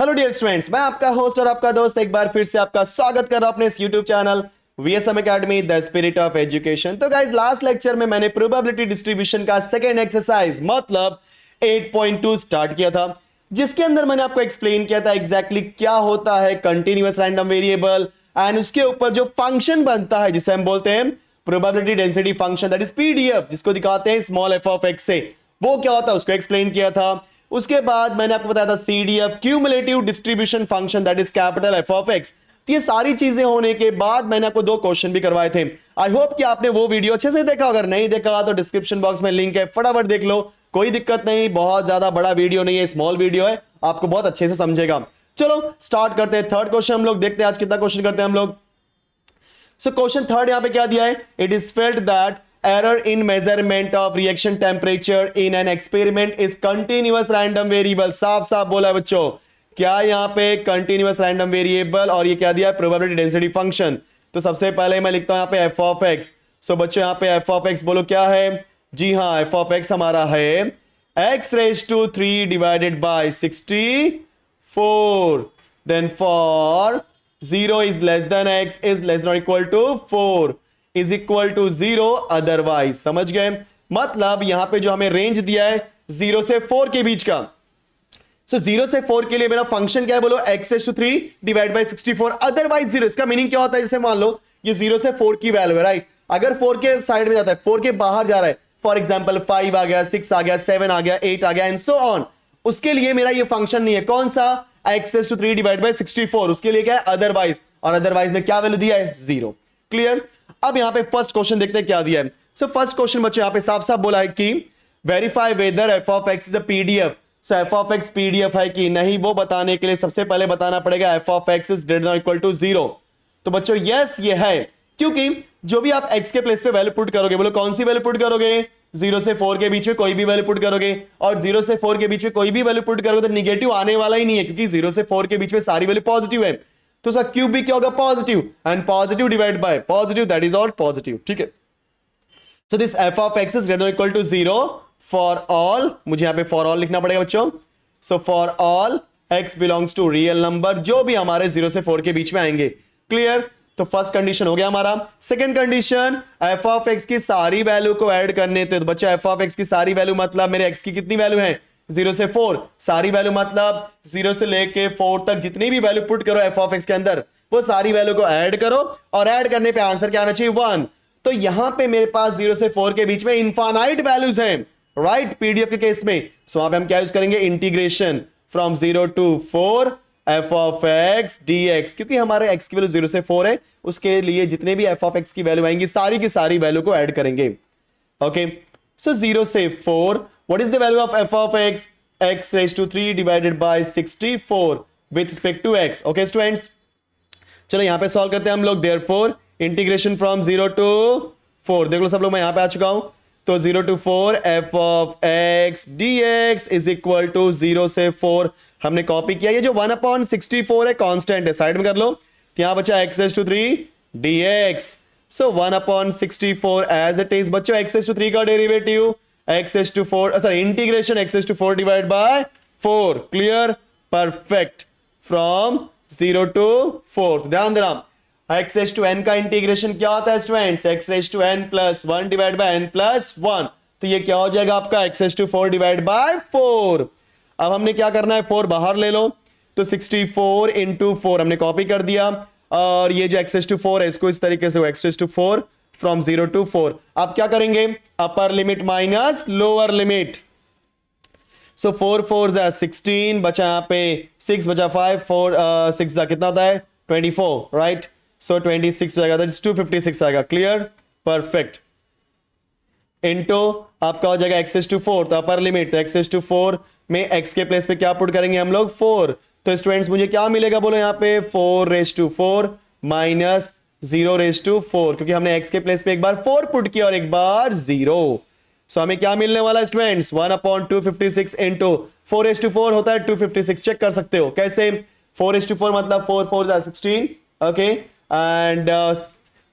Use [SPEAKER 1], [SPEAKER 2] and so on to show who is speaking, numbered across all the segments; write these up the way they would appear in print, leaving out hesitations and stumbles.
[SPEAKER 1] Hello dear students, मैं आपका host और आपका दोस्त एक बार फिर से आपका स्वागत कर रहा हूं अपने इस YouTube channel VSM academy the spirit of education. तो गाइस, लास्ट लेक्चर में मैंने प्रोबेबिलिटी डिस्ट्रीब्यूशन का सेकंड एक्सरसाइज मतलब 8.2 स्टार्ट किया था, जिसके अंदर मैंने आपको एक्सप्लेन किया था एग्जैक्टली क्या होता है कंटिन्यूअस रैंडम वेरिएबल एंड उसके ऊपर जो फंक्शन बनता है जिसे हम बोलते हैं probability density function, that is PDF, जिसको दिखाते हैं स्मॉल एफ ऑफ एक्स से, वो क्या होता है उसको एक्सप्लेन किया था। उसके बाद मैंने आपको बताया था CDF cumulative distribution function, that is capital F of x. ये सारी चीजें होने के बाद मैंने आपको दो क्वेश्चन भी करवाए थे। आई होप कि आपने वो वीडियो अच्छे से देखा, अगर नहीं देखा तो डिस्क्रिप्शन बॉक्स में लिंक है, फटाफट देख लो, कोई दिक्कत नहीं, बहुत ज्यादा बड़ा वीडियो नहीं है, स्मॉल वीडियो है, आपको बहुत अच्छे से समझेगा। चलो स्टार्ट करते हैं थर्ड क्वेश्चन। हम लोग देखते हैं आज कितना क्वेश्चन करते हैं हम लोग। सो क्वेश्चन थर्ड यहां पे क्या दिया है, it is felt that error in measurement of reaction temperature in an experiment is continuous random variable। साफ साफ बोला है बच्चों, क्या यहाँ पे continuous random variable और ये क्या दिया है probability density function। तो सबसे पहले मैं लिखता हूं यहाँ पे f of x। सो बच्चों यहाँ पे f of x बोलो क्या है, जी हाँ f of x हमारा है x raised to 3 divided by 64, then for 0 is less than x is less than or equal to 4 is equal to 0 otherwise. समझ गए, मतलब यहां पे जो हमें रेंज दिया है 0 से 4 के बीच का। सो 0 से 4 के लिए मेरा फंक्शन क्या है बोलो, x raised to 3 divide by 64 otherwise 0। इसका मीनिंग क्या होता है, जैसे मान लो ये 0 से 4 की वैल्यू है, राइट। अगर 4 के साइड में जाता है, 4 के बाहर जा रहा है, फॉर एग्जाम्पल 5 आ गया, 6 आ गया, 7 आ गया, 8 आ गया एंड सो ऑन, उसके लिए मेरा ये फंक्शन नहीं है। कौन सा, x raised to 3 divide by 64, उसके लिए क्या है अदरवाइज, और अदरवाइज में क्या वैल्यू दिया है 0। क्लियर। अब यहां पे फर्स्ट क्वेश्चन देखते हैं क्या दिया है। सो फर्स्ट क्वेश्चन बच्चों यहां पे साफ साफ बोला है कि verify whether F of x is a PDF. So F of x PDF है कि नहीं, वो बताने के लिए सबसे पहले बताना पड़ेगा f of x is greater than equal to 0। तो बच्चों यस ये है, क्योंकि जो भी आप एक्स के प्लेस पे वैल्यू पुट करोगे, बोलो कौन सी वैल्यू पुट करोगे, 0 से 4 के बीच में कोई भी वैल्यू पुट करोगे, और 0 से 4 के बीच में कोई भी वैल्यू पुट करोगे तो निगेटिव आने वाला ही नहीं है, क्योंकि 0 से 4 के बीच में सारी वैल्यू पॉजिटिव है। तो उसका क्यूब भी क्या होगा, positive, and positive divide by positive, that is all positive. ठीक है। So this f of x is greater equal to 0 for all, मुझे यहां पे फॉर ऑल लिखना पड़ेगा बच्चों। So for all x belongs to real number, जो भी हमारे 0 से 4 के बीच में आएंगे। क्लियर। तो फर्स्ट कंडीशन हो गया हमारा। Second condition, F of x की सारी वैल्यू को ऐड करने थे। तो बच्चों एफ ऑफ एक्स की सारी वैल्यू मतलब मेरे एक्स की कितनी वैल्यू है, 0 से 4, सारी वैल्यू मतलब 0 से लेके 4 तक जितनी भी वैल्यू पुट करो एफ ऑफ एक्स के अंदर, वो सारी वैल्यू को ऐड करो, और ऐड करने पे आंसर क्या आना चाहिए 1। तो यहां पे मेरे पास 0 से 4 के बीच में इनफाइनाइट वैल्यूज हैं, राइट, पीडीएफ के केस में। सो वहां पे हम क्या यूज करेंगे, integration from 0 to 4 f of x dx, क्योंकि हमारे x की वैल्यू 0 से 4 है, उसके लिए जितने भी एफ ऑफ एक्स की वैल्यू आएंगी सारी की सारी वैल्यू को ऐड करेंगे। ओके, सो 0 से 4, what is the value of f of x, x raised to 3 divided by 64 with respect to x। okay students, चलो यहां पे सॉल्व करते हैं हम लोग। therefore इंटीग्रेशन फ्रॉम 0 to 4, देख लो सब लोग, मैं यहां पे आ चुका हूं। तो 0 to 4 f of x dx is equal to 0 से 4 हमने कॉपी किया, ये जो 1/64 है कांस्टेंट है, साइड में कर लो। तो यहां बचा x raised to 3 dx, so 1/64 as it is। बच्चों x raised to 3 का derivative x raised to 4, sorry, integration x raised to 4 divide by 4। Clear, perfect, from 0 to 4। तो ध्यान देना, x raised to n का इंटीग्रेशन क्या होता है students, x raised to n plus 1 divide bye n plus 1। तो ये क्या हो जाएगा आपका x raised to 4 divide by 4। अब हमने क्या करना है, 4 बाहर ले लो, तो 64 into 4 हमने कॉपी कर दिया, और ये जो x raised to 4 है इसको इस तरीके से x raised to 4 from 0 to 4। अब क्या करेंगे, upper limit minus lower limit. So 4 4 जा 16, बचा यहाँ पे 6, बचा 5, 4 6 जा कितना होता है 24, राइट। सो 26 जाएगा, दैट इज 256 आएगा। Clear, perfect. इनटू आपका हो जाएगा x raised to 4, तो upper limit, x raised to 4 में x के प्लेस पे क्या पुट करेंगे हम लोग 4। तो स्टूडेंट्स मुझे क्या मिलेगा बोलो यहाँ पे, 4 raised to 4 minus 0 raised to 4, क्योंकि हमने x के प्लेस पे एक बार 4 पुट किया और एक बार 0। सो हमें क्या मिलने वाला स्टूडेंट्स, 1/256 इंटू 4 raised to 4 होता है 256। चेक कर सकते हो कैसे, 4 raised to 4 मतलब 4 4 जा 16, ओके, एंड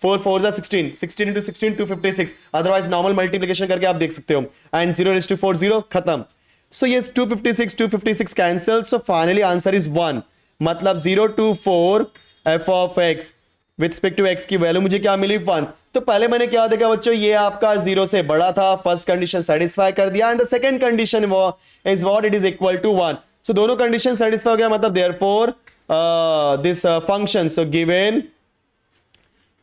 [SPEAKER 1] 4 4 जा 16, 16 into 16 256, अदरवाइज नॉर्मल मल्टीप्लिकेशन करके आप देख सकते हो, एंड 0 raised to 4 0, खत्म। सो ये 256 cancel, so finally answer is 1, मतलब 0 to 4 f of x with respect to x की वैल्यू मुझे क्या मिली 1। तो पहले मैंने क्या देखा बच्चों, ये आपका 0 से बड़ा था, फर्स्ट कंडीशन सेटिस्फाई कर दिया, and the second condition is what, it is equal to 1। So दोनों कंडीशन सेटिस्फाई हो गया, मतलब therefore this function, so given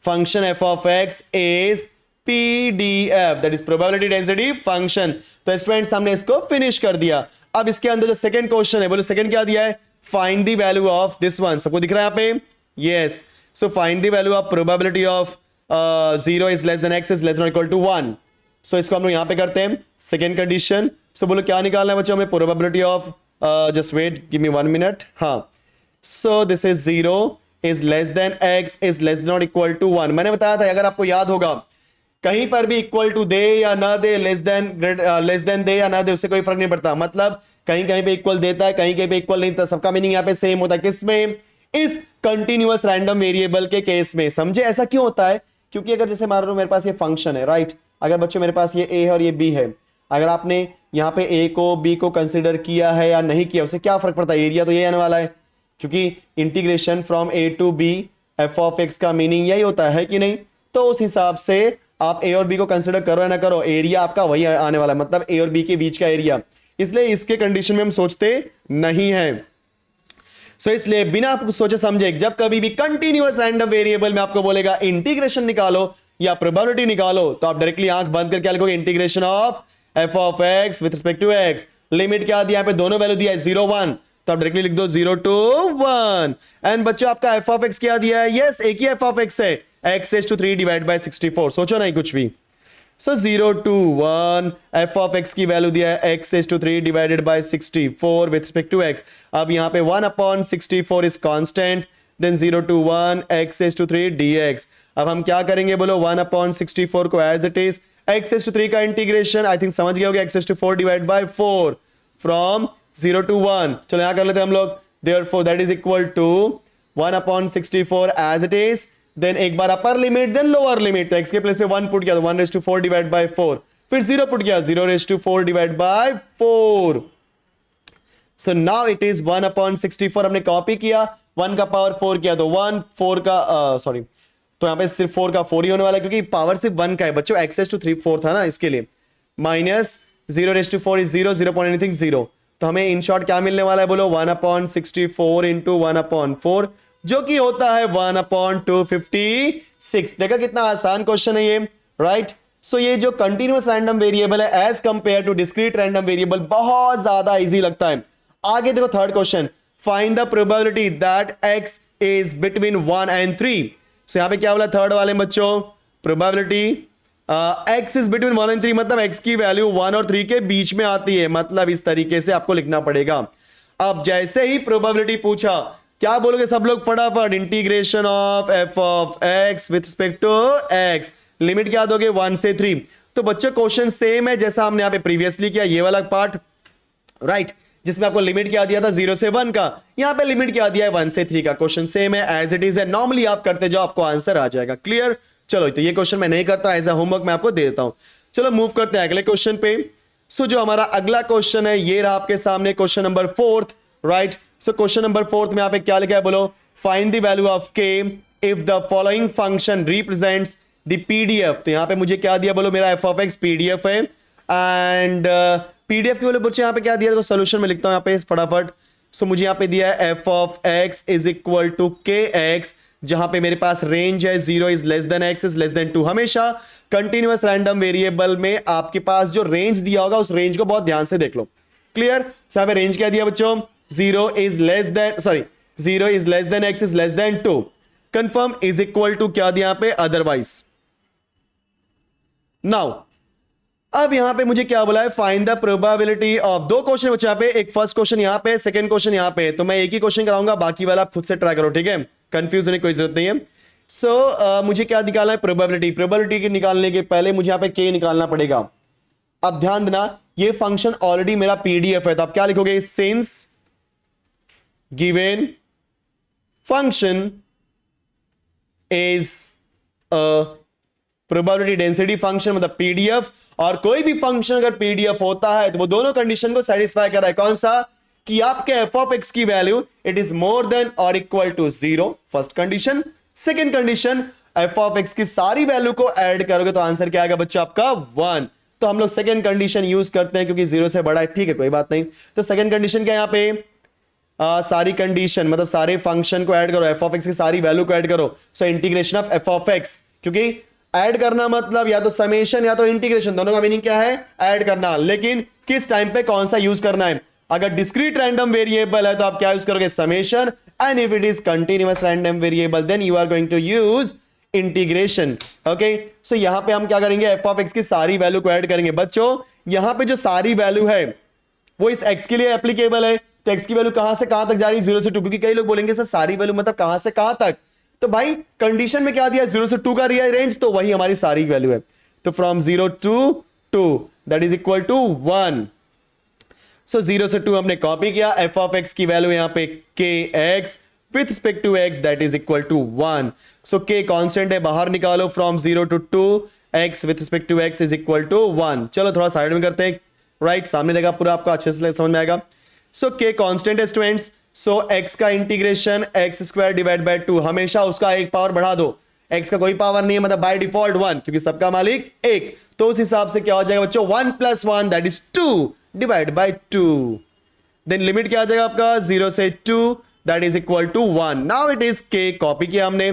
[SPEAKER 1] function f of x is PDF, that is probability density function। तो students हमने इसको finish कर दिया। अब इसके अंदर जो सेकंड क्वेश्चन है, बोलो सेकंड क्या दिया है, find the value of this one. सबको दिख रहा है यहाँ पे, yes. So find the value of probability of 0 is less than x is less than equal to 1। So इसको हम लोग यहाँ पे करते हैं सेकेंड कंडीशन। सो बोलो क्या निकालना है बच्चों हमें, probability of just wait, give me 1 minute. हाँ, so this is 0 is less than x is less not equal to 1। मैंने बताया था, अगर आपको याद होगा, कहीं पर भी इक्वल टू दे या ना दे, लेस देन दे या ना दे, उससे कोई फर्क नहीं पड़ता। मतलब कहीं कहीं पे इक्वल देता है, कहीं कहीं पे इक्वल नहीं देता, सबका मीनिंग यहाँ पे सेम होता है। किसमें, इस कंटिन्यूअस रैंडम वेरिएबल के केस में। समझे ऐसा क्यों होता है, क्योंकि अगर जैसे मान लो मेरे पास ये फंक्शन है, राइट, अगर बच्चों मेरे पास ये a है और ये b है, अगर आपने यहाँ पे a को b को कंसिडर किया है या नहीं किया, उससे क्या फर्क पड़ता है, एरिया तो ये आने वाला है, क्योंकि integration from a to b f of x का मीनिंग यही होता है कि नहीं। तो उस हिसाब से आप a और b को कंसिडर करो या ना करो, एरिया आपका वही आने वाला है, मतलब a और b के बीच का एरिया। इसलिए इसके कंडीशन में हम सोचते नहीं है। सो इसलिए बिना आप सोचे समझे, जब कभी भी कंटिन्यूअस रैंडम वेरिएबल में आपको बोलेगा इंटीग्रेशन निकालो या प्रोबेबिलिटी निकालो, तो आप डायरेक्टली आंख बंद करके लिखोगे integration of F of x with respect to x. Limit क्या दिया, यहाँ पे दोनों वैल्यू दिया है 0 1, तो आप डायरेक्टली लिख दो 0 to 1। एंड बच्चों आपका एफ ऑफ एक्स क्या दिया है, यस एक ही एफ ऑफ एक्स है, x raise to 3 divide by 64। सोचो नहीं कुछ भी। So 0 to 1 f of x की वैल्यू दिया है x raise to 3 divided by 64 with respect to x. अब यहाँ पे 1/64 is constant, then 0 to 1 x raise to 3 dx। अब हम क्या करेंगे, बोलो 1/64 को as it is, x raise to 3 का इंटीग्रेशन आई थिंक समझ गए होगे, x raise to 4 divide by 4 from 0 to 1। चलो यहाँ कर लेते हैं हम लोग, therefore that is equal to 1/64 as it is, then एक बार upper limit then lower limit, तो x के प्लेस पे 1 पुट किया तो 1 रेज़ टू 4 डिवाइड बाय 4, फिर 0 पुट किया 0 raise to 4 divide by 4। So now it is 1/64। हमने कॉपी किया, 1 का पावर 4 किया तो 1, 4 का सॉरी, तो यहाँ पे सिर्फ 4 का 4 ही होने वाला है, क्योंकि पावर सिर्फ 1 का है बच्चों, x रेज़ टू 3 4 था ना, इसके लिए minus 0 raise to 4 is 0, 0 point anything 0। तो हमें इन शॉर्ट क्या मिलने वाला है, बोलो 1/64 इंटू 1/4, जो कि होता है 1/256। देखा कितना आसान क्वेश्चन है ये, राइट। सो ये जो कंटिन्यूअस रैंडम वेरिएबल है as compare to discrete random variable बहुत ज्यादा इजी लगता है। आगे देखो third question, find the probability that x is between 1 and 3। So यहाँ पे क्या बोला थर्ड वाले बच्चों, probability x is between 1 and 3, मतलब x की वैल्यू 1 और 3 के बीच में आती है, मतलब इस तरीके से आपको लिखना पड़ेगा। अब जैसे ही प्रोबेबिलिटी पूछा, क्या बोलोगे सब लोग फटाफट, integration of F of x with respect to x, limit क्या दोगे 1 से 3। तो बच्चों क्वेश्चन सेम है जैसा हमने यहाँ पे प्रीवियसली किया, ये वाला पार्ट, राइट, जिसमें आपको लिमिट क्या दिया था 0 से 1 का, यहाँ पे लिमिट क्या दिया है 1 से 3 का। क्वेश्चन सेम है एज इट इज है, नॉर्मली आप करते जाओ आपको आंसर आ जाएगा। क्लियर। चलो तो ये क्वेश्चन मैं नहीं करता, एज अ होमवर्क मैं आपको दे देता हूं। चलो मूव करते हैं अगले क्वेश्चन पे। सो जो हमारा अगला क्वेश्चन है ये रहा आपके सामने, question number 4, right. So question number 4 में यहाँ पे क्या लिखा है, बोलो find the value of k if the following function represents the PDF. तो यहाँ पे मुझे क्या दिया, बोलो मेरा एफ ऑफ एक्स पीडीएफ है, एंड पीडीएफ के बोले बच्चे यहाँ पे क्या दिया, तो सोल्यूशन में लिखता हूँ यहाँ पे फटाफट। सो मुझे यहाँ पे दिया है f of x is equal to k x, जहां पे मेरे पास रेंज है 0 is less than x is less than 2। हमेशा कंटिन्यूअस रैंडम वेरिएबल में आपके पास जो रेंज दिया होगा उस रेंज को बहुत ध्यान से देख लो। क्लियर। यहाँ पे रेंज क्या दिया बच्चों, 0 is less than x is less than 2, confirm is equal to क्या दिया यहाँ पे, अदरवाइज। नाउ अब यहां पे मुझे क्या बोला है, फाइंड द प्रोबेबिलिटी ऑफ, दो क्वेश्चन बच्चे यहाँ पे, एक फर्स्ट क्वेश्चन यहाँ पे, सेकंड क्वेश्चन यहाँ पे, तो मैं एक ही क्वेश्चन कराऊंगा, बाकी वाला आप खुद से ट्राई करो, ठीक है, कंफ्यूज होने की कोई जरूरत नहीं है। सो मुझे क्या निकालना है, प्रोबेबिलिटी के निकालने के पहले मुझे यहाँ पे k निकालना पड़ेगा। अब ध्यान देना, ये फंक्शन ऑलरेडी मेरा पीडीएफ है, तो आप क्या लिखोगे, since given function is a probability density function मतलब पीडीएफ, और कोई भी फंक्शन अगर पीडीएफ होता है तो वो दोनों कंडीशन को सेटिस्फाई कर रहा है। कौन सा? कि आपके एफ ऑफ एक्स की value it is more than और equal to 0, first condition. Second condition, F of x की सारी वैल्यू को ऐड करोगे तो आंसर क्या आएगा बच्चों आपका 1। तो हम लोग सेकेंड कंडीशन यूज करते हैं क्योंकि 0 से बड़ा है, ठीक है कोई बात नहीं। तो सेकेंड कंडीशन क्या है यहाँ पे? सारी कंडीशन मतलब सारे फंक्शन को ऐड करो, एफ ऑफ एक्स की सारी वैल्यू को ऐड करो। सो integration of F of x, क्योंकि ऐड करना मतलब या तो समेशन या तो इंटीग्रेशन, दोनों का मीनिंग क्या है? ऐड करना। लेकिन किस टाइम पे कौन सा यूज करना है? अगर डिस्क्रीट रैंडम वेरिएबल है तो आप क्या यूज करोगे? Summation. And if it is continuous random variable then you are going to use integration. Okay, so यहां पे हम क्या करेंगे? एफ ऑफ एक्स की सारी वैल्यू को ऐड करेंगे। बच्चों यहां पे जो सारी वैल्यू है वो इस एक्स के लिए एप्लीकेबल है। तो एक्स की वैल्यू कहां से कहां तक जा रही है? 0 से 2, क्योंकि कई लोग बोलेंगे सर सारी वैल्यू मतलब कहां से कहां तक? तो भाई कंडीशन में क्या दिया? 0 से 2 का रेंज, तो वही हमारी सारी वैल्यू है। तो from 0 to 2 that is equal to 1। So 0 से 2 हमने कॉपी किया। एफ ऑफ एक्स की वैल्यू यहां पे k x with respect to x that is equal to 1। So k constant है, बाहर निकालो। From 0 to 2 x with respect to x is equal to 1। चलो थोड़ा साइड में करते हैं, राइट सामने रहेगा पूरा, आपका अच्छे से समझ में आएगा। सो के कांस्टेंट है स्टूडेंट्स। सो एक्स का integration x square divide by 2, हमेशा उसका एक पावर बढ़ा दो। एक्स का कोई पावर नहीं है मतलब बाय डिफॉल्ट 1, क्योंकि सबका मालिक एक। तो उस हिसाब से क्या हो जाएगा बच्चों? 1 + 1 that is 2 divide by 2। Then limit क्या आ जाएगा आपका? 0 से 2 that is equal to 1। Now it is k, copy किया हमने।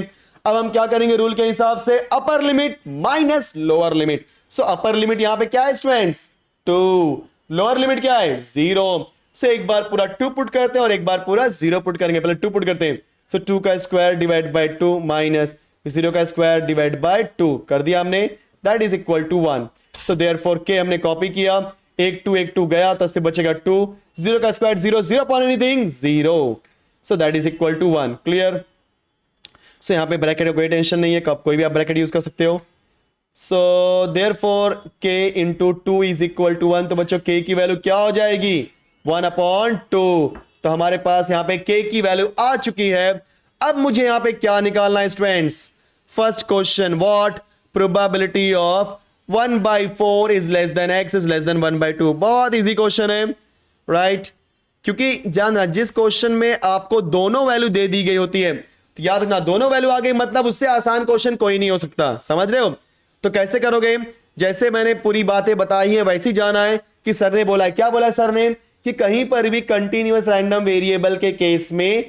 [SPEAKER 1] अब हम क्या करेंगे रूल के हिसाब से? Upper limit minus lower limit. So upper limit यहां पे क्या है स्टूडेंट्स? 2। लोअर लिमिट क्या है? 0। सो एक बार पूरा 2 पुट करते हैं और एक बार पूरा 0 पुट करेंगे। पहले 2 पुट करते हैं। सो 2 का स्क्वायर डिवाइड बाय 2 माइनस 0 का स्क्वायर डिवाइड बाय 2 कर दिया हमने, that is equal to 1। So therefore k हमने कॉपी किया, एक 2 गया तो इससे बचेगा 2। 0 का square 0, 0 upon anything 0। So that is equal to 1। Clear? So यहां पे ब्रैकेट का कोई टेंशन नहीं है, कब कोई भी आप ब्रैकेट यूज कर सकते हो। So therefore k into 2 is equal to 1। तो बच्चों k की वैल्यू क्या हो जाएगी? 1/2। तो हमारे पास यहां पे k की वैल्यू आ चुकी है। अब मुझे यहां पे क्या निकालना है students? First question, what probability of 1/4 is less than x is less than 1/2। बहुत इजी क्वेश्चन है, राइट? क्योंकि जान रहा जिस क्वेश्चन में आपको दोनों वैल्यू दे दी गई होती है, तो याद रखना दोनों वैल्यू आ गई मतलब उससे आसान क्वेश्चन कोई नहीं हो सकता। समझ रहे हो? तो कैसे करोगे? जैसे मैंने पूरी बातें बताई हैं वैसे ही जाना है कि सर ने बोला है, क्या बोला है सर ने? कि कहीं पर भी कंटीन्यूअस रैंडम वेरिएबल के केस में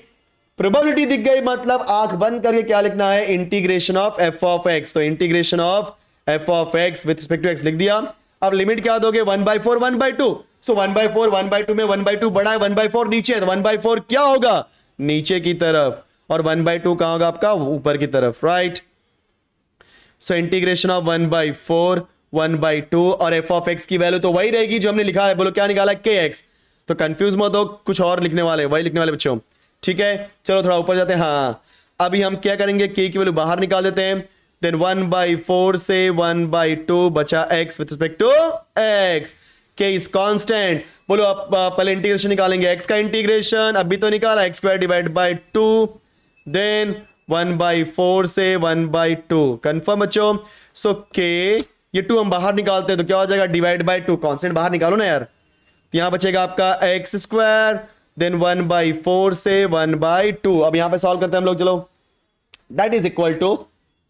[SPEAKER 1] प्रोबेबिलिटी दिख गई मतलब आंख बंद करके क्या लिखना है? Integration of F of X. तो integration of F of x with respect to X लिख दिया। अब लिमिट क्या दोगे? 1/4 1/2। सो 1/4 1/2 में 1/2 बड़ा है, 1/4 नीचे है, तो 1/4 क्या होगा? नीचे की तरफ, और 1/2 कहां होगा आपका? ऊपर की तरफ, राइट? सो इंटीग्रेशन ऑफ 1/4 1/2 और एफ ऑफ एक्स की वैल्यू तो वही रहेगी जो हमने लिखा है। बोलो क्या निकाला? के एक्स। तो कंफ्यूज मत हो, कुछ और लिखने वाले, वही लिखने वाले बच्चों, ठीक है? चलो थोड़ा ऊपर जाते हैं। हाँ, अभी हम क्या करेंगे? के की वैल्यू बाहर निकाल देते हैं। देन 1/4 से 1/2 बचा x with respect to x। K is constant. बोलो अब पहले इंटीग्रेशन निकालेंगे, x का इंटीग्रेशन अभी तो निकाला, x square divide by 2। Then 1/4 से 1/2 कंफर्म बच्चों। सो के ये 2 हम बाहर निकालते हैं तो क्या हो जाएगा? Divide by 2। कांस्टेंट बाहर निकालो ना यार, तो यहां बचेगा आपका एक्स स्क्वायर। देन 1/4 से 1/2। अब यहां पे सॉल्व करते हैं हम लोग, चलो। That is equal to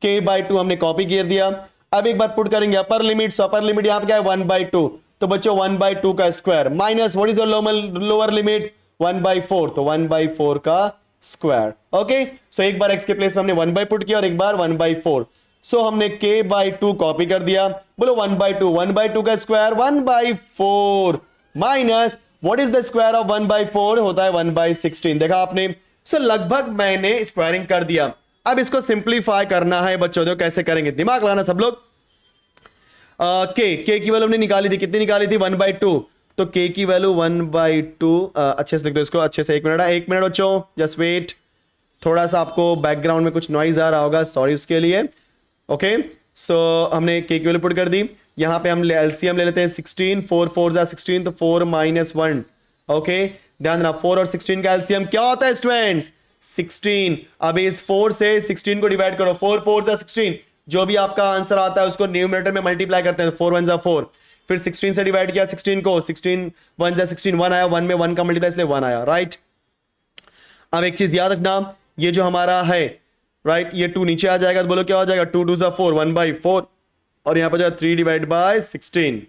[SPEAKER 1] k/2 हमने कॉपी कर दिया। अब एक बार पुट करेंगे अपर लिमिट। अपर लिमिट यहां पे क्या है? 1/2। तो बच्चों 1/2 का square minus what is your lower limit? 1/4। तो 1/4 का स्क्वायर। ओके, सो एक बार x के प्लेस में हमने 1/2 पुट किया और एक बार 1/4। सो हमने k/2 कॉपी कर दिया। बोलो 1/2 का square 1/4 minus what is the square of 1/4? होता है 1/16। देखा आपने? सो लगभग मैंने स्क्वायरिंग कर दिया। अब इसको सिंप्लीफाई करना है बच्चों, देखो कैसे करेंगे, दिमाग लगाना सब लोग। के की वैल्यू हमने निकाली थी, कितनी निकाली थी? 1/2। तो के की वैल्यू 1/2 अच्छे से लिख दो इसको, अच्छे से। एक मिनट बच्चों, जस्ट वेट। थोड़ा सा आपको बैकग्राउंड में कुछ नॉइज आ रहा होगा, सॉरी उसके लिए। ओके, सो हमने के की वैल्यू पुट कर दी। यहां पे हम एलसीएम ले लेते हैं 16, 4 4 जा 16, तो 4 - 1। ओके, ध्यान रखना 4 और 16 का एलसीएम क्या होता है स्टूडेंट्स? 16। अब इस 4 से 16 को डिवाइड करो, 4 4 जा 16, जो भी आपका आंसर आता है उसको न्यूमरेटर में मल्टीप्लाई करते हैं, 4 1 4, फिर 16 से डिवाइड किया 16 को, 16 1 16, 1 आया, 1 में 1 का मल्टीप्लाई इसलिए 1 आया, राइट। अब एक चीज याद रखना, ये जो हमारा है राइट, ये 2 नीचे आ जाएगा तो बोलो क्या हो जाएगा, 2 2 4, 1/4, और यहां पर जो 3 डिवाइड बाय 16,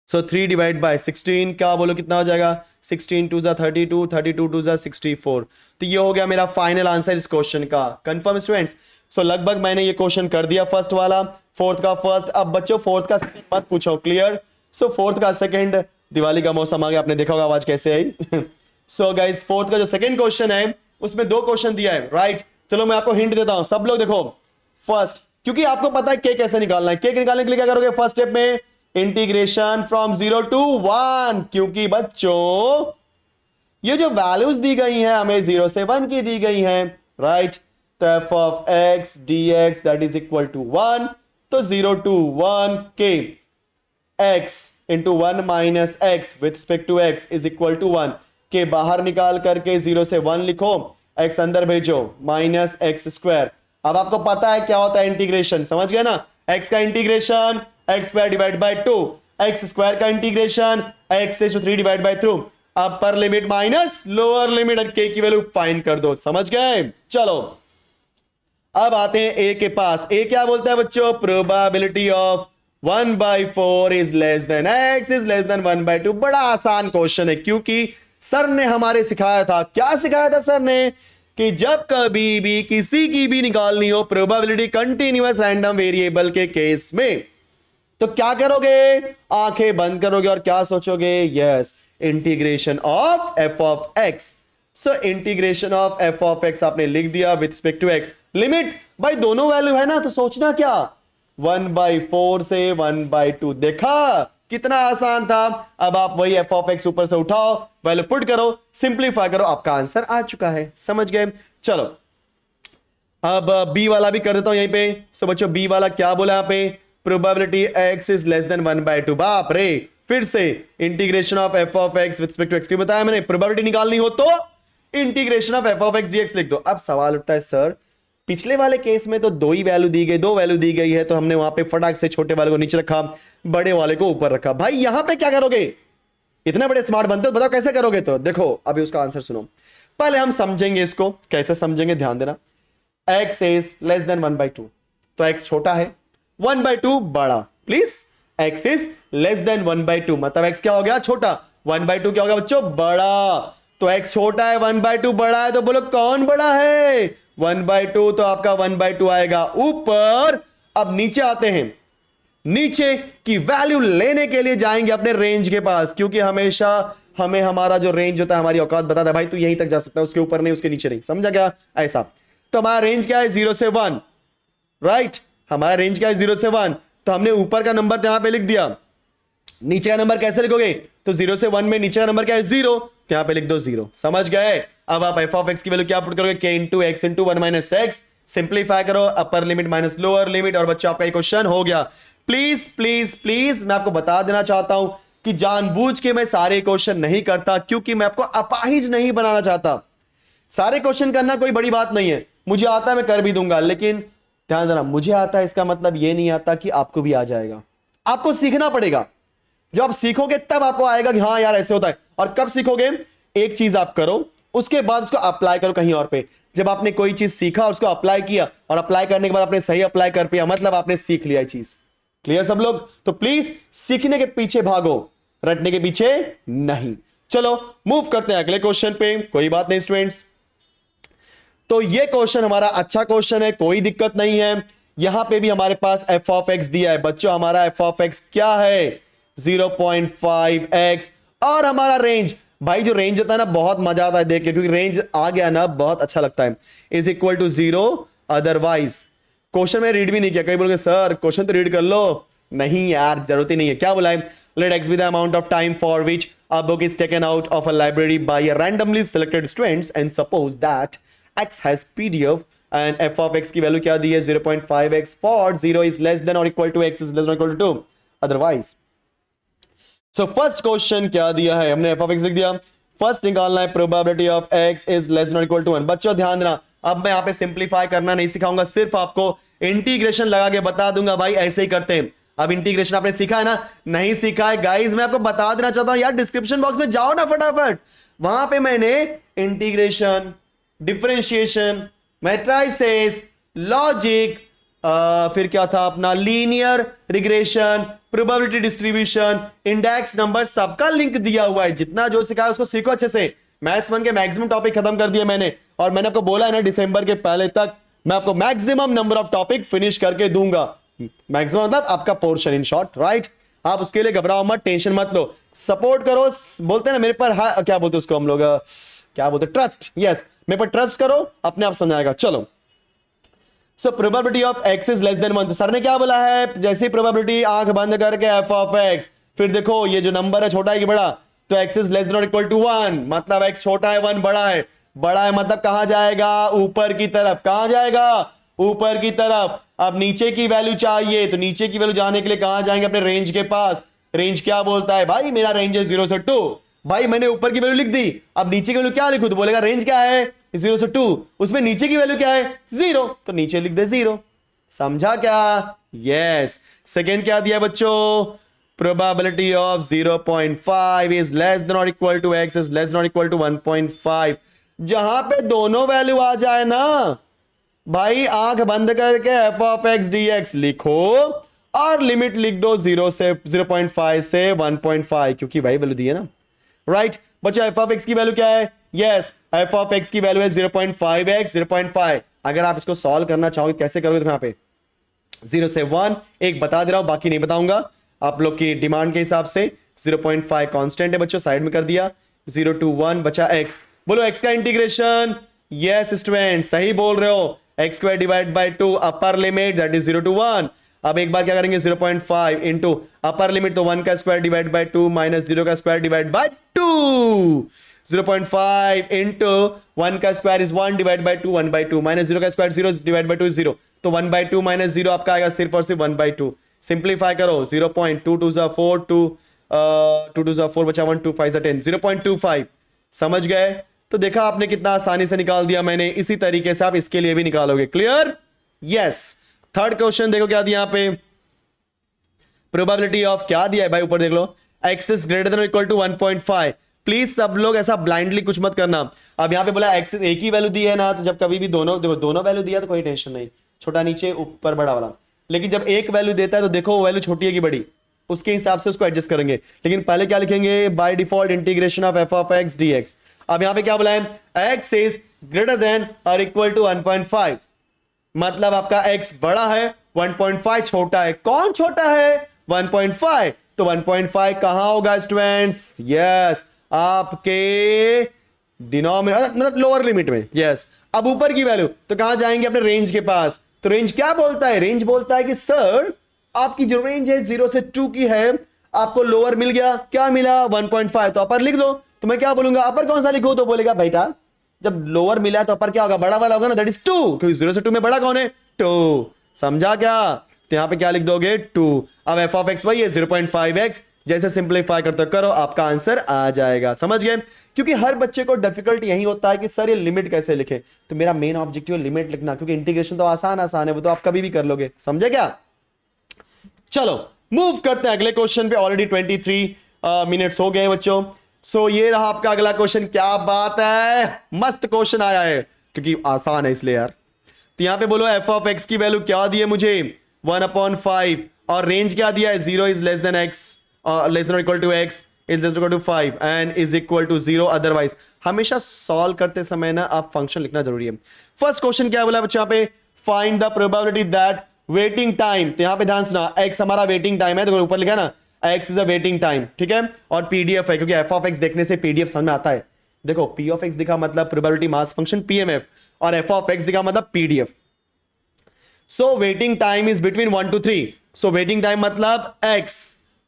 [SPEAKER 1] सो 3 डिवाइड बाय 16 क्या बोलो कितना हो जाएगा, 16 2 32, 32 2 64। तो ये हो गया मेरा फाइनल आंसर इस क्वेश्चन का। Confirm students? सो लगभग मैंने ये क्वेश्चन कर दिया फर्स्ट वाला, फोर्थ का फर्स्ट। अब बच्चों फोर्थ का सेकंड मत पूछो, क्लियर? सो फोर्थ का सेकंड, दिवाली का मौसम आ गया, आपने देखा होगा आवाज कैसे आई। सो गाइस फोर्थ का जो सेकंड क्वेश्चन है उसमें 2 क्वेश्चन दिया है, राइट। चलो मैं आपको हिंट देता हूं, सब लोग देखो। फर्स्ट, क्योंकि आपको पता है के कैसे निकालना है, के निकालने के लिए क्या करोगे, फर्स्ट स्टेप में इंटीग्रेशन फ्रॉम 0 to 1, क्योंकि बच्चों ये जो वैल्यूज दी गई हैं हमें 0 से 1 की दी गई हैं, राइट। तो f of x dx that is equal to 1, तो 0 to 1 k x into 1 minus x with respect to x is equal to 1 के बाहर निकाल करके 0 से 1 लिखो, x अंदर भेजो, माइनस एक्स स्क्वायर। अब आपको पता है क्या होता है इंटीग्रेशन, समझ गए ना? x का integration x square divide by 2, x square का इंटीग्रेशन एक्स से 3 डिवाइड बाय 3। अब पर लिमिट माइनस लोअर लिमिट और के की वैल्यू फाइंड कर दो, समझ गए? चलो अब आते हैं ए के पास। ए क्या बोलता है बच्चों, probability of 1/4 is less than x is less than 1/2। बड़ा आसान क्वेश्चन है, क्योंकि सर ने हमारे सिखाया था, क्या सिखाया था सर ने, कि जब कभी भी किसी की भी निकालनी हो प्रोबेबिलिटी कंटीन्यूअस रैंडम वेरिएबल के केस में, तो क्या करोगे, आंखें बंद करोगे और क्या सोचोगे, yes integration of f of x। So integration of f of x आपने लिख दिया with respect to x, limit भाई दोनों वैल्यू है ना, तो सोचना क्या, 1/4 से 1/2। देखा कितना आसान था। अब आप वही f of x ऊपर से उठाओ, वैल्यू पुट करो, सिंप्लीफाई करो, आपका आंसर आ चुका है, समझ गए? चलो अब b वाला भी कर देता हूं यहीं पे। सो बच्चों b वाला क्या बोला यहां पे, probability x is less than 1/2। बाप रे, फिर से integration of f of x with respect to x, बताया मैंने, प्रोबेबिलिटी निकालनी हो तो integration of f of x dx लिख दो। अब सवाल उठता है सर पिछले वाले केस में तो 2 ही वैल्यू दी गई, 2 वैल्यू दी गई है, तो हमने वहां पे फटाक से छोटे वाले को नीचे रखा, बड़े वाले को ऊपर रखा। भाई यहां पे क्या करोगे, इतने बड़े स्मार्ट बनते हो, बताओ कैसे करोगे? तो देखो अभी उसका आंसर सुनो, पहले हम समझेंगे इसको, कैसे समझेंगे ध्यान देना। x इज लेस देन 1/2, तो x छोटा है, 1/2 बड़ा, please. x is less than 1/2 मतलब x क्या हो गया, छोटा, 1/2 क्या हो गया बच्चों, बड़ा। तो x छोटा है, 1/2 बड़ा है, तो बोलो कौन बड़ा है, 1/2, तो आपका 1/2 आएगा ऊपर। अब नीचे आते हैं, नीचे की वैल्यू लेने के लिए जाएंगे अपने रेंज के पास, क्योंकि हमेशा हमें हमारा जो रेंज होता है, हमारी औकात बताता है, भाई तू यहीं तक जा सकता है, उसके ऊपर नहीं, उसके नीचे नहीं, समझा क्या? ऐसा। तो हमारा रेंज क्या है, 0 से 1, राइट। हमारा रेंज क्या है, 0 से 1, तो हमने ऊपर का नंबर यहां पे लिख दिया, नीचे का नंबर कैसे लिखोगे, तो 0 से 1 में नीचे का नंबर क्या है, 0, तो यहां पे लिख दो 0, समझ गए? अब आप f of x की वैल्यू क्या पुट करोगे, k into X into 1 minus X, simplify करो, upper limit minus lower limit, और बच्चों आपका ये क्वेश्चन हो गया। प्लीज प्लीज प्लीज मैं आपको बता देना चाहता हूं कि जानबूझ के मैं सारे क्वेश्चन नहीं करता, क्योंकि मैं आपको अपाहिज नहीं बनाना चाहता। सारे क्वेश्चन करना कोई बड़ी बात नहीं है, मुझे आता है मैं कर भी दूंगा, लेकिन ध्यान देना, मुझे आता है इसका मतलब ये नहीं आता कि आपको भी आ जाएगा। आपको सीखना पड़ेगा, जब आप सीखोगे तब आपको आएगा कि हाँ यार ऐसे होता है। और कब सीखोगे, एक चीज आप करो, उसके बाद उसको अप्लाई करो कहीं और पे। जब आपने कोई चीज सीखा, उसको अप्लाई किया, और अप्लाई करने के बाद आपने सही अप्लाई कर पाया, मतलब आपने सीख लिया चीज। क्लियर सब लोग? तो प्लीज सीखने के पीछे भागो, रटने के पीछे नहीं। चलो मूव करते हैं अगले क्वेश्चन पे, कोई बात नहीं स्टूडेंट्स। तो ये क्वेश्चन हमारा अच्छा क्वेश्चन है, कोई दिक्कत नहीं है। यहां पे भी हमारे पास f of x दिया है बच्चों, हमारा f of x क्या है, 0.5x, और हमारा रेंज, भाई जो रेंज होता है ना बहुत मजा आता है देख के, क्योंकि रेंज आ गया ना बहुत अच्छा लगता है, is equal to 0 otherwise. Question में रीड भी नहीं किया, कई बोलोगे सर क्वेश्चन तो रीड कर लो, नहीं यार जरूरत ही नहीं है। क्या बोला है, let x be the amount of time for which a book is taken out of a library by a randomly selected students, and suppose that x has PDF and f of x की value क्या दी है, 0.5x for 0 is less than or equal to x is less than or equal to 2 otherwise। So first question क्या दिया है, हमने f of x लिख दिया। फर्स्ट निकालना है probability of x is less than or equal to 1। बच्चों ध्यान देना, अब मैं यहां पे सिंप्लीफाई करना नहीं सिखाऊंगा, सिर्फ आपको इंटीग्रेशन लगा के बता दूंगा भाई ऐसे ही करते हैं। अब इंटीग्रेशन आपने सीखा है ना? नहीं सीखा है गाइस, मैं आपको बता देना चाहता हूं यार, डिस्क्रिप्शन बॉक्स में जाओ ना फटाफट, वहां पे मैंने इंटीग्रेशन, डिफरेंशिएशन, मैट्रिसेस, लॉजिक, फिर क्या था अपना linear regression, probability distribution, index number, सबका लिंक दिया हुआ है। जितना जो सिखाया उसको सीखो अच्छे से। मैथ्स 1 के मैक्सिमम टॉपिक खत्म कर दिए मैंने, और मैंने आपको बोला है ना दिसंबर के पहले तक मैं आपको maximum number of topic finish करके दूंगा। मैक्सिमम मतलब आपका पोर्शन इन शॉर्ट, राइट? आप उसके लिए घबराओ मत, टेंशन मत लो, सपोर्ट करो। बोलते हैं ना मेरे पर, क्या बोलते उसको हम लोग, क्या बोलते, ट्रस्ट। यस, मेरे पर ट्रस्ट करो, अपने आप समझाएगा। चलो, सो probability of x is less then 1, sir ने क्या बोला है? जैसी प्रोबेबिलिटी आंख बंद करके एफ ऑफ एक्स, फिर देखो ये जो नंबर है छोटा है कि बड़ा, तो एक्स इज लेस देन और इक्वल टू 1, मतलब एक्स छोटा है 1 बड़ा है। बड़ा है मतलब कहां जाएगा? ऊपर की तरफ। कहां जाएगा? ऊपर की तरफ। अब नीचे की वैल्यू चाहिए, तो नीचे की वैल्यू जाने के लिए कहां जाएंगे? अपने रेंज के पास। रेंज क्या बोलता है भाई? मेरा रेंज है 0 से 2। भाई मैंने ऊपर की वैल्यू लिख दी, अब नीचे की वैल्यू क्या लिखूं? तो बोलेगा रेंज क्या है? 0 से 2, उसमें नीचे की वैल्यू क्या है? 0, तो नीचे लिख दे 0। समझा क्या? यस। सेकेंड क्या दिया बच्चों? Probability of 0.5 is less than और equal to x is less than और इक्वल टू 1.5। जहां पे दोनों वैल्यू आ जाए ना भाई, आंख बंद करके F of x D x लिखो और लिमिट लिख दो 0.5 से 1.5, क्योंकि भाई वैल्यू दी है ना, राइट? बच्चा एफ ऑफ एक्स की वैल्यू क्या है? यस, एफ ऑफ एक्स की वैल्यू है 0.5x 0.5। अगर आप इसको सॉल्व करना चाहोगे कैसे करोगे? तो यहां पे 0 से 1 एक बता दे रहा हूं, बाकी नहीं बताऊंगा आप लोग की डिमांड के हिसाब से। 0.5 कांस्टेंट है बच्चों, साइड में कर दिया। 0 to 1 बचा x। बोलो x का इंटीग्रेशन। यस स्टूडेंट, सही बोल रहे हो। x square divide by 2 upper limit that is 0 to 1। अब एक बार क्या करेंगे? 0.5 इंटू अपर लिमिट तो 1 का स्क्वायर डिवाइड बाय 2 माइनस 0 का स्क्वायर डिवाइड बाय 2। 0.5 इंटू 1 का square is 1 divide by 2, 1 by 2 minus 0 का स्क्वायर 0 डिवाइड बाय 2 इज 0, तो 1 बाय 2 माइनस 0 आपका आएगा सिर्फ और सिर्फ 1 बाय 2। सिंप्लीफाई करो। 0.2 2 जा 4, 2 2 जा 4 बचा 1, 2 5 जा 10, 0.25। समझ गए? तो देखा आपने कितना आसानी से निकाल दिया मैंने। इसी तरीके से आप इसके लिए भी निकालोगे। क्लियर? यस। थर्ड क्वेश्चन देखो क्या दिया यहां पे। प्रोबेबिलिटी ऑफ क्या दिया है भाई? ऊपर देख लो, X is greater than equal to 1.5। Please सब लोग ऐसा ब्लाइंडली कुछ मत करना। अब यहां पे बोला एक्स एक ही वैल्यू दी है ना, तो जब कभी भी दोनों देखो, दोनों वैल्यू दिया तो कोई टेंशन नहीं, छोटा नीचे ऊपर बड़ा वाला। लेकिन जब एक वैल्यू देता है तो देखो वो वैल्यू छोटी है कि बड़ी, उसके हिसाब से उसको एडजस्ट करेंगे। लेकिन पहले क्या लिखेंगे? Bye default integration of F of x D x. अब यहां पे क्या बोला है? एक्स इज ग्रेटर देन और इक्वल टू 1.5, मतलब आपका x बड़ा है, 1.5 छोटा है। कौन छोटा है? 1.5। तो 1.5 कहां होगा स्टूडेंट्स? यस, आपके डिनोमिनेटर मतलब लोअर लिमिट में। यस। अब ऊपर की वैल्यू तो कहां जाएंगे? अपने रेंज के पास। तो रेंज क्या बोलता है? रेंज बोलता है कि सर आपकी जो रेंज है 0 से 2 की है, आपको लोअर मिल गया। क्या मिला? 1.5, तो अपर लिख दो। तो मैं क्या बोलूंगा? अपर कौन सा लिखो? तो बोलेगा बेटा जब लोअर मिला तो अपर क्या होगा? बड़ा वाला होगा ना, दैट इज 2, क्योंकि 0 से 2 में बड़ा कौन है? 2। समझा क्या? तो यहां पे क्या लिख दोगे? 2। अब एफ ऑफ एक्स वही है 0.5x, जैसे सिंप्लीफाई करते करो आपका आंसर आ जाएगा। समझ गए? क्योंकि हर बच्चे को डिफिकल्ट यही होता है कि सर ये लिमिट कैसे लिखे। तो मेरा मेन ऑब्जेक्टिव है लिमिट लिखना, क्योंकि इंटीग्रेशन तो आसान आसान है, वो तो आप कभी भी कर लोगे। समझे क्या? चलो मूव करते हैं अगले क्वेश्चन पे। ऑलरेडी 23 मिनट्स हो गए बच्चों। सो ये रहा आपका अगला क्वेश्चन। क्या बात है, मस्त क्वेश्चन आया है, क्योंकि आसान है इसलिए यार। तो यहां पे बोलो एफ ऑफ एक्स की वैल्यू क्या दी है मुझे? 1/5, और रेंज क्या दिया है? 0 is less than x, less than equal to x is less equal to 5 and is equal to 0 otherwise. हमेशा सॉल्व करते समय ना आप फंक्शन लिखना जरूरी है। फर्स्ट क्वेश्चन क्या बोला बच्चों? यहाँ पे find the probability that waiting time, तो यहां पे ध्यान सुना, एक्स हमारा वेटिंग टाइम है, तो ऊपर लिखा ना x is a waiting time, ठीक है, और पीडीएफ है, क्योंकि एफ ऑफ एक्स देखने से पीडीएफ समझ में आता है। देखो पी ऑफ एक्स दिखा मतलब प्रोबेबिलिटी मास फंक्शन पीएमएफ, और एफ ऑफ एक्स दिखा मतलब PDF. So waiting time is between 1 to 3। So waiting time मतलब x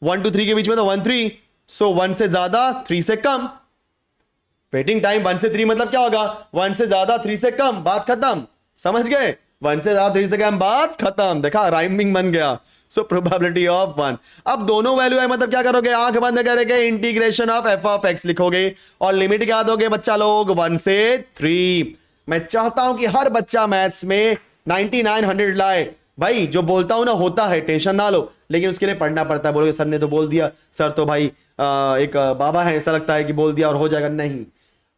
[SPEAKER 1] 1 to 3 के बीच में तो 1 3, सो 1 से ज्यादा 3 से कम। वेटिंग टाइम 1 से 3 मतलब क्या होगा? 1 से ज्यादा 3 से कम, बात खत्म। समझ गए? 1 से ज्यादा 3 से कम, बात खत्म। देखा राइमिंग बन गया। सो प्रोबेबिलिटी ऑफ 1। अब दोनों वैल्यू है मतलब क्या करोगे? आंख बंद करके integration of F of x लिखोगे, और लिमिट क्या दोगे बच्चा लोग? 1 से 3। मैं चाहता हूं कि हर बच्चा मैथ्स में 99 100 लाए। भाई जो बोलता हूं ना होता है, टेंशन ना लो, लेकिन उसके लिए पढ़ना पड़ता है। बोलोगे सर ने तो बोल दिया, सर तो भाई एक बाबा है, ऐसा लगता है कि बोल दिया और हो जाएगा। नहीं,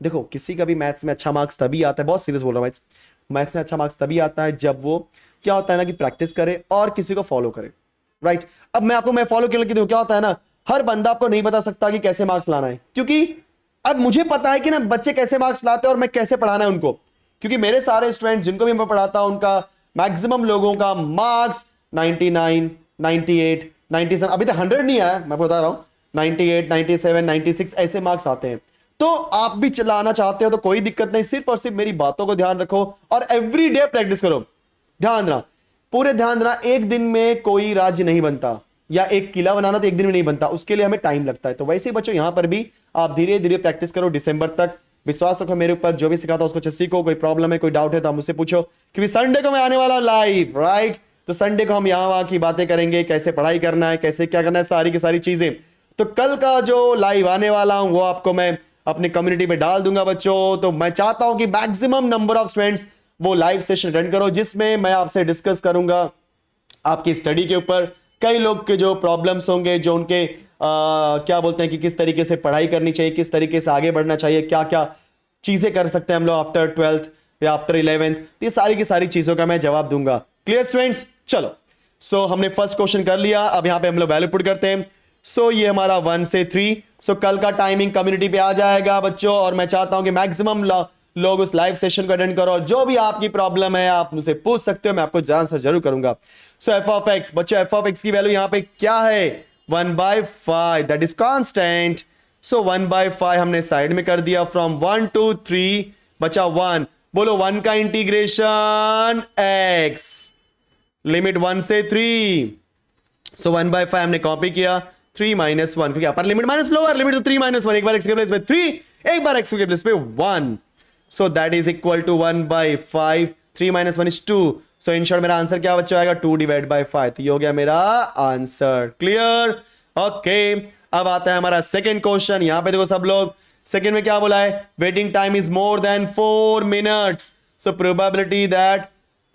[SPEAKER 1] देखो किसी का भी मैथ्स में अच्छा मार्क्स तभी आता है, बहुत सीरियस बोल रहा हूं, मैथ्स में अच्छा मार्क्स तभी आता है जब वो क्या होता है ना कि प्रैक्टिस करे और किसी को फॉलो करे। राइट, अब मैं फॉलो क्यों देखो क्या होता है ना, हर बंदा आपको नहीं बता सकता कि कैसे मार्क्स लाना है, क्योंकि अब मुझे पता है कि ना बच्चे कैसे मार्क्स लाते हैं और मैं कैसे पढ़ाना है उनको, क्योंकि मेरे सारे स्टूडेंट्स जिनको भी मैं पढ़ाता हूं उनका मैक्सिमम लोगों का मार्क्स 99 98 97, अभी तक 100 नहीं आया, मैं बता रहा हूं 98 97 96 ऐसे मार्क्स आते हैं। तो आप भी चलाना चाहते हो तो कोई दिक्कत नहीं, सिर्फ और सिर्फ मेरी बातों को ध्यान रखो और एवरी डे प्रैक्टिस करो। ध्यान देना, पूरे ध्यान देना, एक दिन में कोई राज्य नहीं बनता, या एक किला बनाना तो एक दिन में नहीं बनता, उसके लिए हमें टाइम लगता है। तो वैसे ही बच्चों यहां पर भी आप धीरे धीरे प्रैक्टिस करो दिसंबर तक, विश्वास रखो मेरे ऊपर, जो भी सिखाता हूं उसको अच्छे सीखो। कोई प्रॉब्लम है, कोई डाउट है तो आप मुझसे पूछो, क्योंकि संडे को मैं आने वाला लाइव, राइट। तो संडे को हम यहां वहां की बातें करेंगे, कैसे पढ़ाई करना है, कैसे क्या करना है, सारी की सारी चीजें। तो कल का जो लाइव आने वाला हूं वो आपको मैं अपनी कम्युनिटी में डाल दूंगा बच्चों। तो मैं चाहता हूं कि मैक्सिमम नंबर ऑफ स्टूडेंट्स वो लाइव सेशन अटेंड करो, जिसमें मैं आपसे डिस्कस करूंगा आपकी स्टडी के ऊपर। कई लोग के जो प्रॉब्लम्स होंगे, जो उनके क्या बोलते हैं कि किस तरीके से पढ़ाई करनी चाहिए, किस तरीके से आगे बढ़ना चाहिए, क्या क्या चीजें कर सकते हैं हम लोग आफ्टर 12th या आफ्टर 11th, ये सारी की सारी चीजों का मैं जवाब दूंगा। Clear students? चलो, सो हमने फर्स्ट क्वेश्चन कर लिया, अब यहां पे हम लोग वैल्यू पुट करते हैं। सो ये हमारा 1 से 3। सो कल का टाइमिंग कम्युनिटी पे आ जाएगा बच्चों, और मैं चाहता हूं कि मैक्सिमम लोग उस लाइव सेशन को अटेंड करो, और जो भी आपकी प्रॉब्लम है आप मुझसे पूछ सकते हो, मैं आपको आंसर जरूर करूंगा। सो एफ ऑफ एक्स, बच्चों एफ ऑफ एक्स की वैल्यू यहां पे क्या है? 1/5, दैट इज कांस्टेंट। सो 1/5 हमने साइड में कर दिया। फ्रॉम 1 to 3 बचा 1। बोलो 1 का इंटीग्रेशन x, लिमिट 1 से 3। सो 1/5 हमने कॉपी किया, 3 - 1, क्योंकि upper limit minus lower limit, तो 3 - 1, एक बार एक्स के प्लेस पे 3, एक बार एक्स के प्लेस पे 1। So that is equal to 1/5, 3 - 1 is 2। सो इन शॉर्ट मेरा आंसर क्या बच्चा आएगा? 2/5। तो ये हो गया मेरा आंसर। क्लियर? ओके, अब आता है हमारा सेकेंड क्वेश्चन। यहां पे देखो सब लोग, सेकेंड में क्या बोला है? Waiting time is more then 4 minutes. So probability that,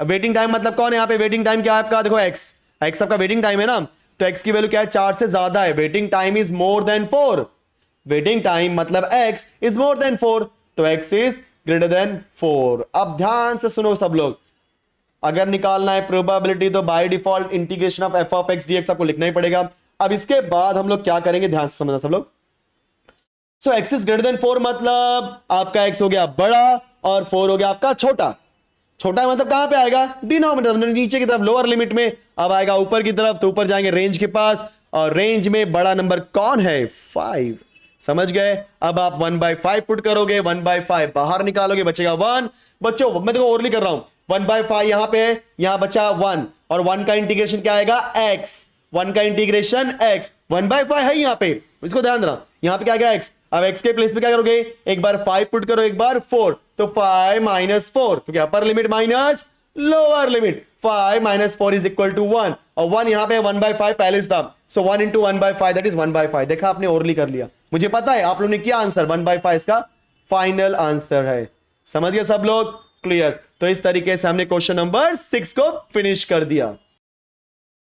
[SPEAKER 1] waiting time मतलब कौन है यहाँ पे? वेटिंग टाइम क्या है आपका? देखो एक्स, एक्स आपका वेटिंग टाइम है ना, तो एक्स की वैल्यू क्या है? 4 से ज्यादा है। Waiting time is more then 4, waiting time मतलब एक्स इज मोर देन 4, तो एक्स इज ग्रेटर देन 4। अब ध्यान से सुनो सब लोग, अगर निकालना है प्रोबेबिलिटी तो by default integration of F of x dx आपको लिखना ही पड़ेगा। अब इसके बाद हम लोग क्या करेंगे, ध्यान से समझना सब लोग। सो एक्स इज ग्रेटर देन 4 मतलब आपका एक्स हो गया बड़ा और 4 हो गया आपका छोटा। छोटा मतलब कहां पे आएगा? डिनोमिनेटर, नीचे की तरफ लोअर लिमिट में। अब आएगा ऊपर की तरफ, तो ऊपर जाएंगे रेंज के पास, और रेंज में बड़ा नंबर कौन है? 5। समझ गए? अब आप 1/5 पुट करोगे, 1/5 बाहर निकालोगे, बचेगा 1। बच्चों मैं देखो ओरली कर रहा हूं, 1/5 यहां पे है, यहां बचा 1, और 1 का इंटीग्रेशन क्या आएगा? x। 1 का इंटीग्रेशन x, 1/5 है यहां पे, इसको ध्यान देना। यहां पे क्या गया? x। अब x के प्लेस पे क्या करोगे? एक बार 5 पुट करो, एक बार 4, तो 5 - 4, क्योंकि upper limit minus lower limit, 5 - 4 is equal to 1, और 1 यहां पे 1/5 पहले से था। सो 1 × 1/5 दैट इज 1/5। देखा आपने ओरली कर लिया, मुझे पता है आप लोगों ने किया आंसर, 1/5 इसका फाइनल आंसर है। समझ गए सब लोग? क्लियर? तो इस तरीके से हमने क्वेश्चन नंबर 6 को फिनिश कर दिया।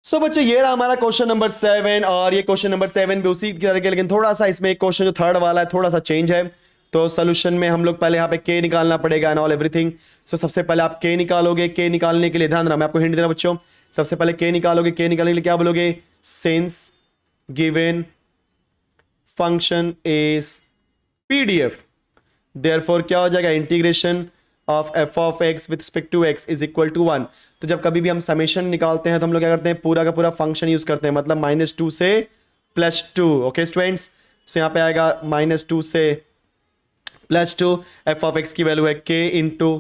[SPEAKER 1] सो बच्चों ये रहा हमारा क्वेश्चन नंबर 7, और ये क्वेश्चन नंबर 7 भी उसी तरह के, लेकिन थोड़ा सा इसमें एक क्वेश्चन जो थर्ड वाला है थोड़ा सा चेंज है। तो सोल्यूशन में हम लोग पहले यहाँ पे k निकालना पड़ेगा एंड ऑल एवरीथिंग। सो सबसे पहले आप k निकालोगे, k निकालने के लिए ध्यान रहा, मैं आपको हिंट दे रहा बच्चों। सबसे पहले k निकालोगे, k निकालने के लिए क्या बोलोगे? Since given function is pdf, therefore क्या हो जाएगा? Integration of F of x with respect to x is equal to 1। तो जब कभी भी हम समेशन निकालते हैं तो हम लोग क्या करते हैं? पूरा का पूरा फंक्शन यूज करते हैं, मतलब -2 से +2। ओके स्टूडेंट्स, सो यहाँ पे आएगा -2 से +2, एफ ऑफ एक्स की वैल्यू है k into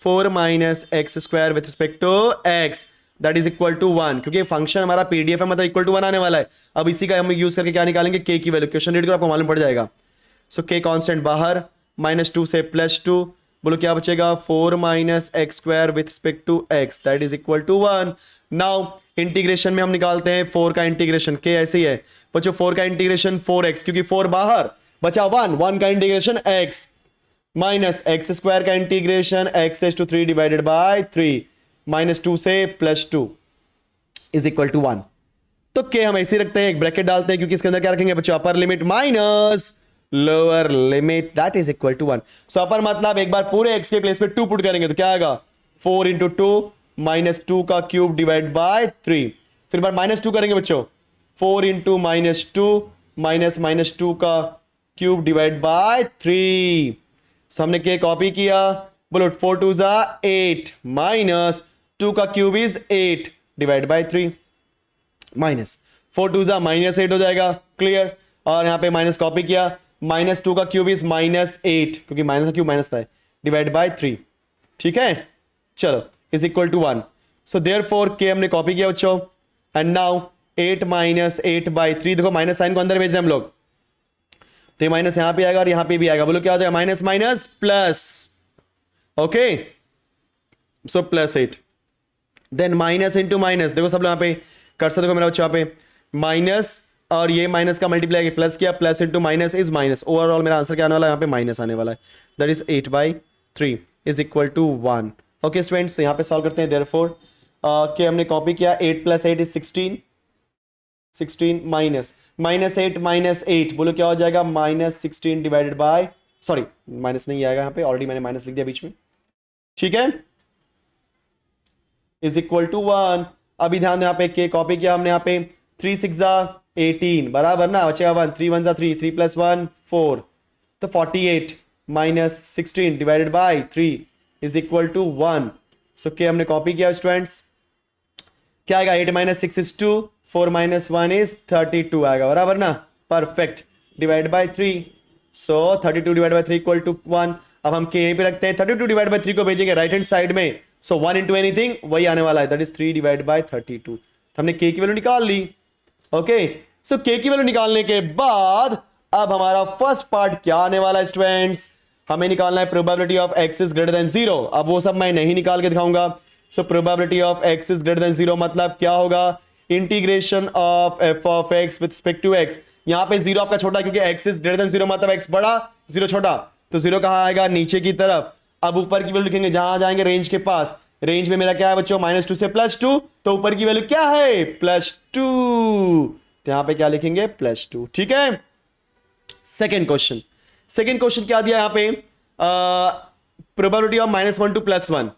[SPEAKER 1] 4 - x² with respect to x, that is equal to 1। क्योंकि फंक्शन हमारा पीडीएफ है, मतलब इक्वल टू 1 आने वाला है। अब इसी का हम यूज करके क्या निकालेंगे? k की वैल्यू। क्वेश्चन रीड करो, आपको मालूम पड़ जाएगा। सो k कांस्टेंट बाहर, -2 से +2, बोलो क्या बचेगा? 4 - x² with respect to x, that is equal to 1। Now integration में हम निकालते हैं 4 का इंटीग्रेशन, k ऐसे ही है बच्चों, 4 का इंटीग्रेशन 4x, क्योंकि 4 बाहर, बचा 1, 1 का integration x, minus X square का integration X raise to 3 divided by 3 -2 से +2 इज इक्वल टू 1। तो के हम ऐसे रखते हैं, एक ब्रैकेट डालते हैं क्योंकि इसके अंदर क्या रखेंगे बच्चों, upper limit minus lower limit that is equal to 1। So upper मतलब एक बार पूरे एक्स के प्लेस पे 2 पुट करेंगे तो क्या आएगा 4 इंटू 2 -2 का क्यूब डिवाइड बाय 3। फिर बार -2 करेंगे बच्चों 4 इंटू -2 -2 का क्यूब डिवाइड बाय 3। सो हमने के कॉपी किया, बोलो 4 2 जा 8 -2 का cube is 8 divide by 3 minus 4 2 जा -8 हो जाएगा, क्लियर। और यहां पे माइनस कॉपी किया, -2 का क्यूब इज -8 क्योंकि माइनस का क्यूब माइनस था, डिवाइड बाय 3, ठीक है। चलो is equal to 1। So therefore k हमने कॉपी किया बच्चों, एंड नाउ 8 -8 बाय 3, देखो माइनस साइन को अंदर भेज रहे हैं हम लोग, तो ये माइनस यहां पे आएगा और यहां पे भी आएगा, बोलो क्या हो जाएगा माइनस माइनस प्लस, ओके। सो +8 देन माइनस इंटू माइनस, देखो सब लोग यहां पे कर्सर देखो मेरा बच्चा, यहां पे माइनस और ये माइनस का मल्टीप्लाई प्लस किया, plus into minus is minus, overall मेरा आंसर क्या आने वाला है, यहाँ पे माइनस आने वाला है, that is 8/3 is equal to 1। Okay students, यहाँ पे सॉल्व करते हैं। देयरफॉर कि हमने कॉपी किया 8 + 8 इज 16 -8 -8 बोलो क्या हो जाएगा -16 डिवाइडेड बाय, सॉरी माइनस नहीं आएगा यहाँ पे, ऑलरेडी मैंने माइनस लिख दिया बीच में, ठीक है, इज इक्वल टू 1। अभी ध्यान दो यहाँ पे के कॉपी किया हमने, यहाँ पे 3 6 जा 18 बराबर ना, बचेगा 1, 3 1 जा 3, 3 + 1 4, तो 48 -16 divided by 3 is equal to 1। So k हमने कॉपी किया स्टूडेंट्स, क्या आएगा 8 - 6 इज 2, 4 - 1 इज 32 आएगा, बराबर ना, perfect, divide by 3। So 32 divide by 3 equal to 1। अब हम के यहीं पे रखते हैं, 32 डिवाइड बाय 3 को भेजेंगे राइट हैंड साइड में, सो 1 इंटू एनीथिंग वही आने वाला है, दैट इज 3 डिवाइड बाय 32। हमने के की वैल्यू निकाल ली, ओके। सो के की वैल्यू निकालने के बाद अब हमारा फर्स्ट पार्ट क्या आने वाला है स्टूडेंट्स, हमें निकालना है probability of x is greater than 0। अब वो सब मैं नहीं निकाल के दिखाऊंगा। So probability of x is greater than 0 मतलब क्या होगा, integration of F of x with respect to x. यहां पे 0 आपका छोटा क्योंकि एक्स इज ग्रेटर देन 0 मतलब एक्स बड़ा 0 छोटा, तो 0 कहां आएगा नीचे की तरफ। अब ऊपर की वैल्यू लिखेंगे जहां जाएंगे रेंज के पास, रेंज में मेरा क्या है बच्चों -2 से +2, तो ऊपर की वैल्यू क्या है +2, तो यहां पे क्या लिखेंगे +2, ठीक है। सेकेंड क्वेश्चन क्या दिया यहां पे, probability of -1 to +1।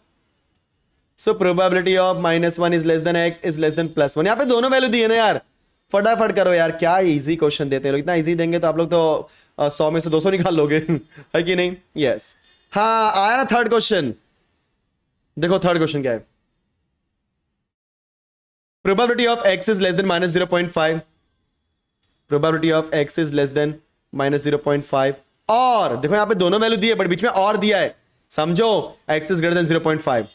[SPEAKER 1] So probability of -1 is less than x is less then +1, यहां पे दोनों वैल्यू दिए ना यार, फटाफट करो यार, क्या इजी क्वेश्चन देते हैं लोग, इतना इजी देंगे तो आप लोग तो 100 में से 200 निकाल लोगे है कि नहीं, यस। हाँ आया ना थर्ड क्वेश्चन, देखो थर्ड क्वेश्चन क्या है, probability of x is less then -0.5, probability of x is less then -0.5, और देखो यहां पे दोनों वैल्यू दिए बट बीच में और दिया है, समझो x is greater then 0.5,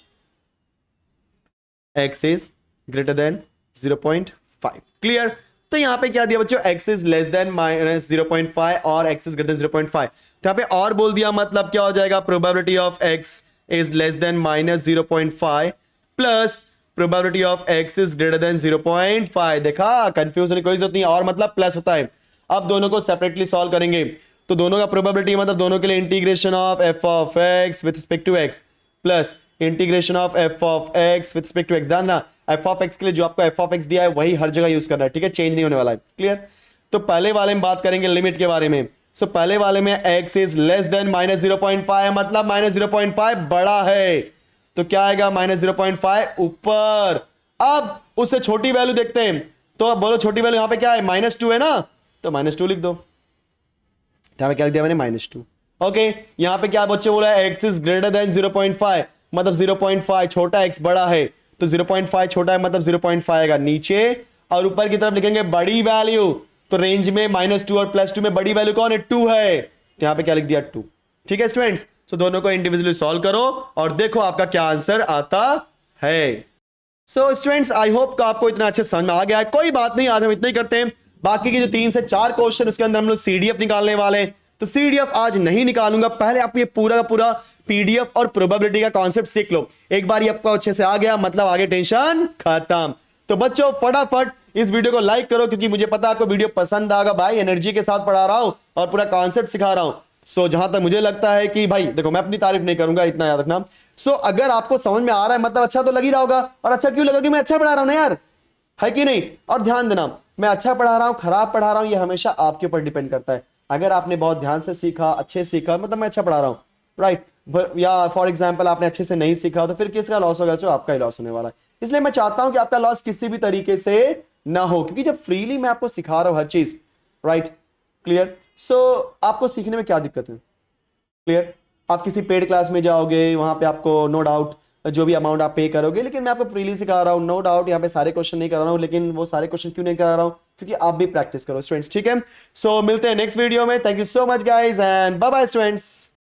[SPEAKER 1] x is greater then 0.5, clear. तो यहां पे क्या दिया बच्चों, x इज लेस देन -0.5 और x इज ग्रेटर देन 0.5, तो यहां पे और बोल दिया मतलब क्या हो जाएगा, probability of x is less then -0.5 plus probability of x is greater then 0.5। देखा कंफ्यूज होने की कोई जरूरत नहीं, और मतलब प्लस होता है। अब दोनों को सेपरेटली सॉल्व करेंगे, तो दोनों का प्रोबेबिलिटी मतलब दोनों के लिए integration of f of x with respect to x plus integration of f of x with respect to x। ध्यान ना f ऑफ x के लिए जो आपको f ऑफ x दिया है वही हर जगह यूज करना है, ठीक है, चेंज नहीं होने वाला है, क्लियर। तो पहले वाले में बात करेंगे लिमिट के बारे में। सो पहले वाले में x इज लेस देन -0.5 मतलब -0.5 बड़ा है, तो क्या आएगा -0.5 ऊपर। अब उससे छोटी वैल्यू देखते हैं, तो अब बोलो छोटी वैल्यू यहां पे क्या है -2 है ना, तो -2 लिख दो, यहां पे क्या लिख दिया मैंने -2, ओके। यहां पे क्या बच्चे बोला है x इज ग्रेटर देन 0.5 मतलब 0.5 छोटा x बड़ा है, तो 0.5 छोटा है मतलब 0.5 आएगा नीचे, और ऊपर की तरफ लिखेंगे बड़ी वैल्यू, तो रेंज में -2 और +2 में बड़ी वैल्यू कौन है 2 है, तो यहां पे क्या लिख दिया 2, ठीक है स्टूडेंट्स। सो दोनों को इंडिविजुअली सॉल्व करो और देखो आपका क्या आंसर आता है। सो स्टूडेंट्स आई होप का आपको इतना अच्छे समझ में आ गया है, कोई बात नहीं, आज हम इतना ही करते हैं, बाकी के जो 3 से 4 क्वेश्चन उसके अंदर हम लोग CDF निकालने वाले हैं, तो CDF आज नहीं निकालूंगा, पहले आप ये पूरा का पूरा PDF और प्रोबेबिलिटी का कॉन्सेप्ट सीख लो, एक बार ये आपको अच्छे से आ गया मतलब आगे टेंशन खत्म। तो बच्चों फटाफट इस वीडियो को लाइक करो, क्योंकि मुझे पता है आपको वीडियो पसंद आएगा, भाई एनर्जी के साथ पढ़ा रहा हूं और पूरा कॉन्सेप्ट सिखा रहा हूं, सो जहां तक मुझे लगता है कि भाई देखो, मैं अपनी तारीफ नहीं करूंगा, इतना याद रखना। सो अगर आपको समझ में आ रहा है मतलब अच्छा तो लग ही रहा होगा। और अच्छा क्यों लगा? कि मैं अच्छा पढ़ा रहा हूं ना यार, है कि नहीं? और ध्यान देना, मैं अच्छा पढ़ा रहा हूं खराब पढ़ा रहा हूं ये हमेशा आपके ऊपर डिपेंड करता है। अगर आपने बहुत ध्यान से सीखा, अच्छे से सीखा, मतलब मैं अच्छा पढ़ा रहा हूं, राइट। या फॉर एग्जाम्पल आपने अच्छे से नहीं सीखा तो फिर किसका लॉस होगा? जो आपका ही लॉस होने वाला है। इसलिए मैं चाहता हूं कि आपका लॉस किसी भी तरीके से ना हो, क्योंकि जब फ्रीली मैं आपको सिखा रहा हूं हर चीज, राइट, क्लियर। सो आपको सीखने में क्या दिक्कत है? क्लियर। आप किसी पेड क्लास में जाओगे, वहां पे आपको नो डाउट जो भी अमाउंट आप पे करोगे, लेकिन मैं आपको फ्रीली सिखा रहा हूं, नो डाउट यहाँ पे सारे क्वेश्चन नहीं करा रहा हूं, लेकिन वो सारे क्वेश्चन क्यों नहीं करा रहा हूं? क्योंकि आप भी प्रैक्टिस करो स्टूडेंट्स, ठीक है। सो मिलते हैं नेक्स्ट वीडियो में। Thank you so much guys and bye bye students.